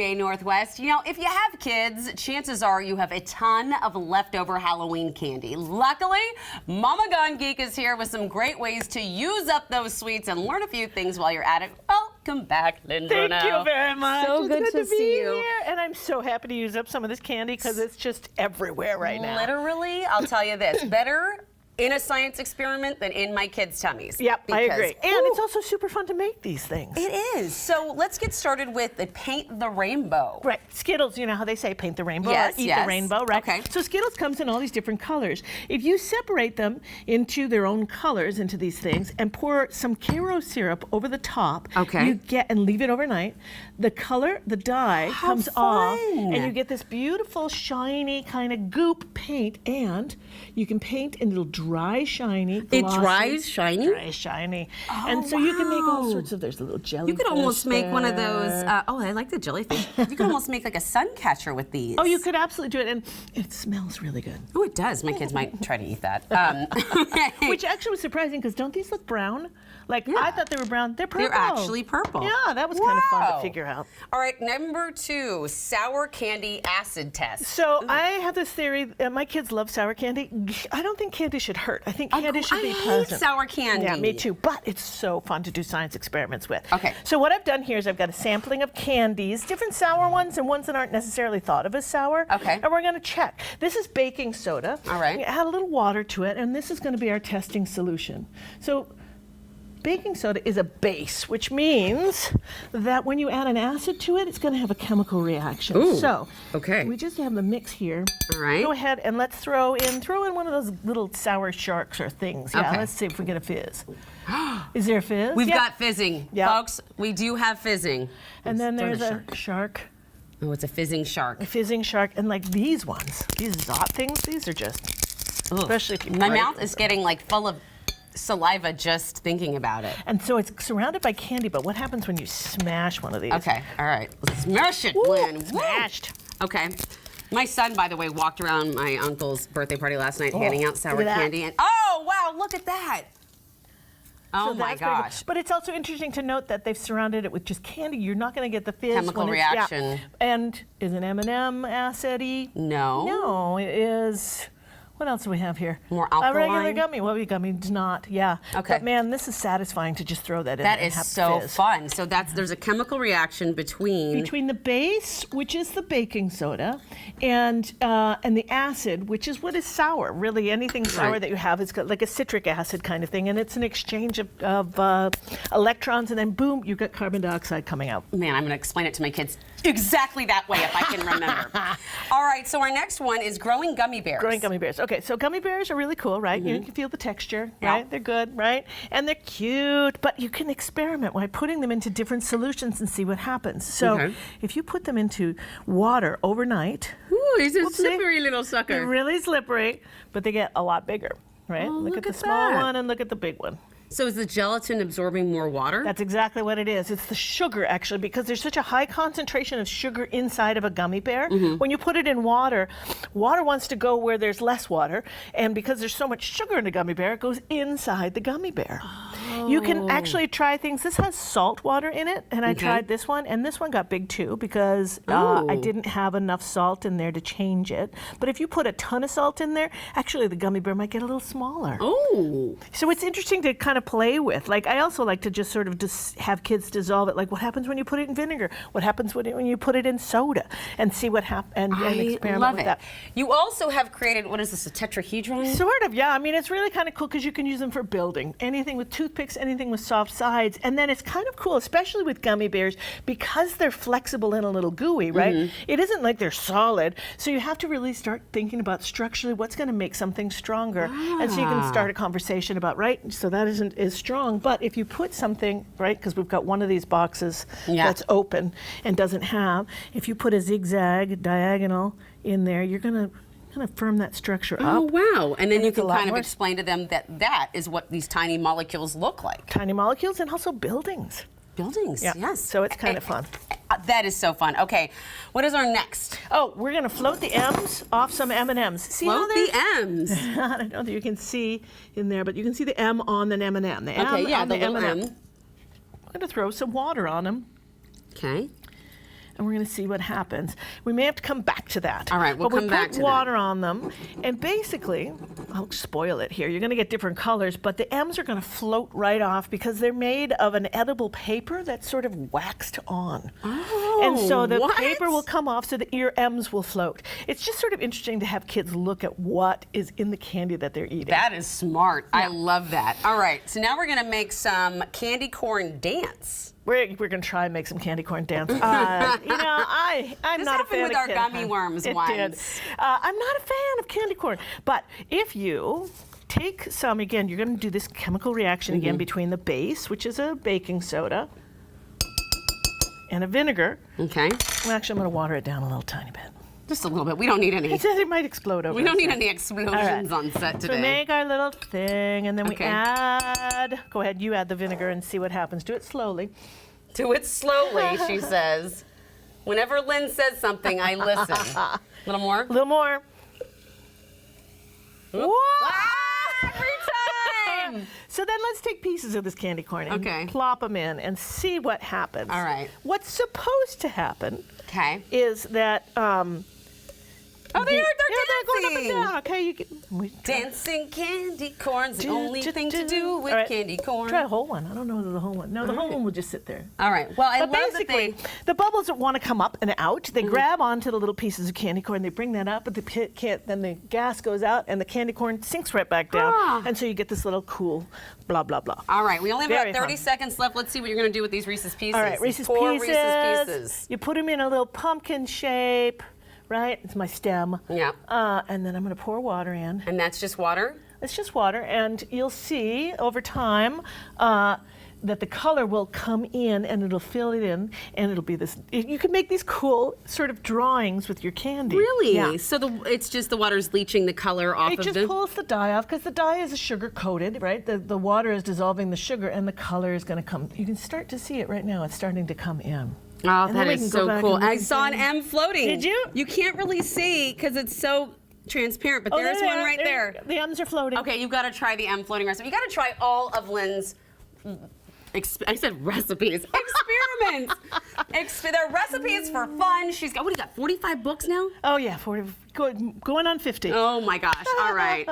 Northwest. You know, if you have kids, chances are you have a ton of leftover Halloween candy. Luckily, Mama Gone Geek is here with some great ways to use up those sweets and learn a few things while you're at it. Welcome back, Lynn Brunelle. Thank you very much. So good to see you. Here. And I'm so happy to use up some of this candy because it's just everywhere right now. Literally, I'll tell you this, better in a science experiment than in my kids' tummies. Yep, I agree. And it's also super fun to make these things. It is. So let's get started with the paint the rainbow. Right. Skittles, you know how they say paint the rainbow yes, or eat the rainbow, right? Okay. So Skittles comes in all these different colors. If you separate them into their own colors, into these things, and pour some Karo syrup over the top, you get, and leave it overnight, the color, the dye comes off, and you get this beautiful, shiny kind of goop paint, and you can paint and it'll dry shiny, glossy. It dries shiny? Dries shiny. Oh, and so you can make all sorts of, there's a little jellyfish. You could almost make one of those, oh, I like the jellyfish. You could almost make like a sun catcher with these. Oh, you could absolutely do it, and it smells really good. Oh, it does. My kids might try to eat that. Which actually was surprising, because don't these look brown? Like, I thought they were brown. They're purple. They're actually purple. Yeah, that was kind of fun to figure out. All right, number 2, sour candy acid test. So I have this theory, my kids love sour candy. I don't think candy should hurt. I think candy should be pleasant. I hate sour candy. Yeah, me too. But it's so fun to do science experiments with. Okay. So what I've done here is I've got a sampling of candies, different sour ones and ones that aren't necessarily thought of as sour. Okay. And we're going to check. This is baking soda. All right. We add a little water to it, and this is going to be our testing solution. So baking soda is a base, which means that when you add an acid to it, it's going to have a chemical reaction. Ooh, so okay. We just have the mix here. All right. Go ahead and let's throw in one of those little sour sharks or things. Yeah, let's see if we get a fizz. Is there a fizz? We've got fizzing. Yep. Folks, we do have fizzing. And then there's a shark. Oh, it's a fizzing shark. A fizzing shark. And like these ones, these Zot things, these are just, especially if you My mouth is getting like full of saliva just thinking about it. And so it's surrounded by candy, but what happens when you smash one of these? Okay, all right. Let's smash it, Lynn. Smashed. Okay. My son, by the way, walked around my uncle's birthday party last night handing out sour candy. And oh, wow, look at that. Oh, my gosh. But it's also interesting to note that they've surrounded it with just candy. You're not going to get the fizz. Chemical reaction. Yeah. And is an M&M acid-y? No. No, it is... What else do we have here? More alkaline? A regular gummy. Well, gummy does not, yeah. Okay. But man, this is satisfying to just throw that in. That and is have so fizz. fun. So there's a chemical reaction between the base, which is the baking soda, and the acid, which is what is sour. Really, anything sour that you have is like a citric acid kind of thing, and it's an exchange of electrons, and then boom, you've got carbon dioxide coming out. Man, I'm going to explain it to my kids exactly that way if I can remember. All right, so our next one is growing gummy bears. Growing gummy bears. Okay, so gummy bears are really cool, right? You can feel the texture, right? They're good, right? And they're cute, but you can experiment by putting them into different solutions and see what happens. So if you put them into water overnight, ooh, he's a slippery little sucker. They're really slippery, but they get a lot bigger, right? Oh, look at the small one and look at the big one. So is the gelatin absorbing more water? That's exactly what it is. It's the sugar, actually, because there's such a high concentration of sugar inside of a gummy bear. When you put it in water, water wants to go where there's less water, and because there's so much sugar in a gummy bear, it goes inside the gummy bear. You can actually try things. This has salt water in it, and I tried this one, and this one got big too because I didn't have enough salt in there to change it. But if you put a ton of salt in there, actually the gummy bear might get a little smaller. Oh. So it's interesting to kind of play with. Like, I also like to just sort of have kids dissolve it. Like, what happens when you put it in vinegar? What happens when you put it in soda? And see what happens, and experiment with that. You also have created, what is this, a tetrahedron? Sort of, yeah. I mean, it's really kind of cool because you can use them for building. Anything with toothpicks, anything with soft sides. And then it's kind of cool, especially with gummy bears, because they're flexible and a little gooey, right? It isn't like they're solid. So you have to really start thinking about structurally what's going to make something stronger. And so you can start a conversation about, right, so that isn't as strong. But if you put something, right, because we've got one of these boxes that's open and doesn't have, if you put a zigzag diagonal in there, you're going to kind of firm that structure up. Oh, wow. And then you can kind of explain to them that that is what these tiny molecules look like. Tiny molecules and also buildings. Buildings, yes. So it's kind of fun. That is so fun. Okay, what is our next? Oh, we're going to float the M's off some M&Ms. See float the M's. I don't know that you can see in there, but you can see the M on an M&M. The okay, M yeah, on the the little M&M. M. I'm going to throw some water on them. Okay. and we're going to see what happens. We may have to come back to that. All right, we'll come back to that. But we put water on them, and basically, I'll spoil it here. You're going to get different colors, but the M's are going to float right off because they're made of an edible paper that's sort of waxed on. Oh, and so the what? paper will come off so that your M's will float. It's just sort of interesting to have kids look at what is in the candy that they're eating. That is smart. I love that. All right, so now we're going to make some candy corn dance. We're going to try and make some candy corn dance. I'm This not a fan with of our candy gummy corn. worms It once. did. I'm not a fan of candy corn. But if you take some, again, you're going to do this chemical reaction again between the base, which is a baking soda, and a vinegar. Okay. Well, actually, I'm going to water it down a little tiny bit. Just a little bit. We don't need any. It might explode over. We don't us. need any explosions on set So today. we make our little thing, and then we Okay. add. Go ahead, you add the vinegar and see what happens. Do it slowly. Do it slowly, she says. Whenever Lynn says something, I listen. A little more? A little more. Whoa! Ah, every time! So then let's take pieces of this candy corn and Okay. plop them in and see what happens. All right. What's supposed to happen Okay. is that Oh, they're going up and dancing. down. Okay, you can Dancing candy corn's the only thing to do with All right. candy corn. Try a whole one. I don't know the whole one. No, the whole one will just sit there. All right. Well, I But love that basically, they. the bubbles that want to come up and out, they grab onto the little pieces of candy corn, they bring that up, but then the gas goes out and the candy corn sinks right back down. Ah. And so you get this little cool blah, blah, blah. All right, we only have Very about 30 fun. seconds left. Let's see what you're going to do with these Reese's Pieces. All right, These Reese's four Pieces. Reese's Pieces. You put them in a little pumpkin shape, right? It's my stem. Yeah. And then I'm going to pour water in. And that's just water? It's just water, and you'll see over time that the color will come in, and it'll fill it in, and it'll be this. You can make these cool sort of drawings with your candy. Really? Yeah. So it's just the water's leaching the color off It of just the. pulls the dye off because the dye is sugar coated, right? The water is dissolving the sugar, and the color is going to come. You can start to see it right now. It's starting to come in. Oh, And that then we is can go so back cool. and look I and saw an see. M floating. Did you? You can't really see because it's so transparent, but Oh, there's there they one are. right there. The M's are floating. Okay, you've got to try the M floating recipe. You got to try all of Lynn's. I said recipes. Experiments. They're recipes for fun. She's got, what do you got, 45 books now? Oh yeah, going on 50. Oh my gosh. All right.